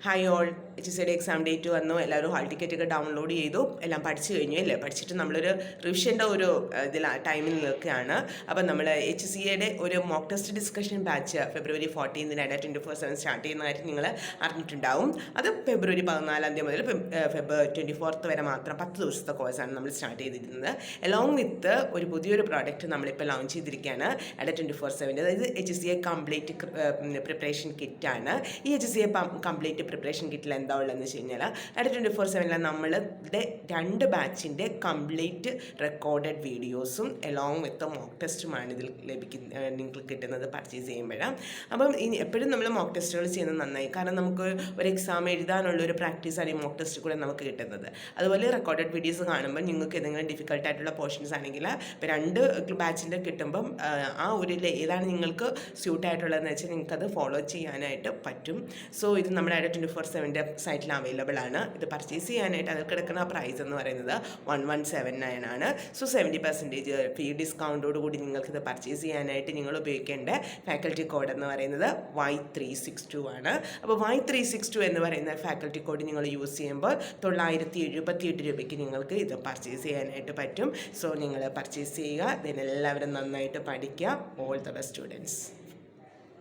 Hi all, HCA exam date വന്നു. എല്ലാവരും hall ടിക്കറ്റൊക്കെ ഡൗൺലോഡ് ചെയ്തു, എല്ലാം പഠിച്ചു കഴിഞ്ഞു അല്ലേ? പഠിച്ചിട്ട് നമ്മളൊരു റിവിഷൻ്റെ ഒരു ടൈമിൽ നിൽക്കുകയാണ്. അപ്പം നമ്മൾ HCA ഒരു mock test discussion batch February 14 Adda247 start ചെയ്യുന്ന കാര്യം നിങ്ങൾ അറിഞ്ഞിട്ടുണ്ടാവും. അത് February 14 മുതൽ February 24 വരെ മാത്രം 10 ദിവസത്തെ കോഴ്സാണ് നമ്മൾ സ്റ്റാർട്ട് ചെയ്തിരിക്കുന്നത്. അലോങ് വിത്ത് ഒരു പുതിയൊരു പ്രോഡക്റ്റ് നമ്മളിപ്പോൾ ലോഞ്ച് ചെയ്തിരിക്കുകയാണ്, Adda247. അതായത് HCA കംപ്ലീറ്റ് പ്രിപ്പറേഷൻ കിറ്റാണ്. ഈ HCA കംപ്ലീറ്റ് പ്രിപ്പറേഷൻ കിറ്റിൽ എന്താ ഉള്ളതെന്ന് വെച്ച് കഴിഞ്ഞാൽ Adda247 നമ്മളുടെ 2 ബാച്ചിൻ്റെ കംപ്ലീറ്റ് റെക്കോർഡഡ് വീഡിയോസും എലോങ് വിത്ത് മോക്ക് ടെസ്റ്റുമാണ് ഇതിൽ നിങ്ങൾക്ക് കിട്ടുന്നത് പർച്ചേസ് ചെയ്യുമ്പോഴാണ്. അപ്പം എപ്പോഴും നമ്മൾ മോക്ക് ടെസ്റ്റുകൾ ചെയ്യുന്നത് നന്നായി, കാരണം നമുക്ക് ഒരു എക്സാം എഴുതാനുള്ളൊരു പ്രാക്ടീസാണ് ഈ മോക്ക് ടെസ്റ്റ് കൂടെ നമുക്ക് കിട്ടുന്നത്. അതുപോലെ റെക്കോർഡഡ് വീഡിയോസ് കാണുമ്പോൾ നിങ്ങൾക്ക് എന്തെങ്കിലും ഡിഫിക്കൽട്ടായിട്ടുള്ള പോർഷൻസ് ആണെങ്കിൽ ഇപ്പോൾ 2 ബാച്ചിൻ്റെ കിട്ടുമ്പം ആ ഒരു ഏതാണ് നിങ്ങൾക്ക് സ്യൂട്ടായിട്ടുള്ളതെന്ന് വെച്ചാൽ നിങ്ങൾക്കത് ഫോളോ ചെയ്യാനായിട്ട് പറ്റും. സോ ഇത് നമ്മുടെ Adda247 സൈറ്റിൽ അവൈലബിൾ ആണ്. ഇത് പർച്ചേസ് ചെയ്യാനായിട്ട് അതിൽ കിടക്കുന്ന പ്രൈസ് എന്ന് പറയുന്നത് 1179 ആണ്. സോ 70% ഫീ ഡിസ്കൗണ്ടോട് കൂടി നിങ്ങൾക്കിത് പർച്ചേസ് ചെയ്യാനായിട്ട് നിങ്ങൾ ഉപയോഗിക്കേണ്ട ഫാക്കൽറ്റി കോഡ് എന്ന് പറയുന്നത് Y362 ആണ്. അപ്പോൾ Y362 എന്ന് പറയുന്ന ഫാക്കൽറ്റി കോഡ് നിങ്ങൾ യൂസ് ചെയ്യുമ്പോൾ 978 രൂപയ്ക്ക് നിങ്ങൾക്ക് ഇത് പർച്ചേസ് ചെയ്യാനായിട്ട് പറ്റും. സോ നിങ്ങൾ പർച്ചേസ് ചെയ്യുക, ഇതിനെല്ലാവരും നന്നായിട്ട് പഠിക്കുക. All the best students.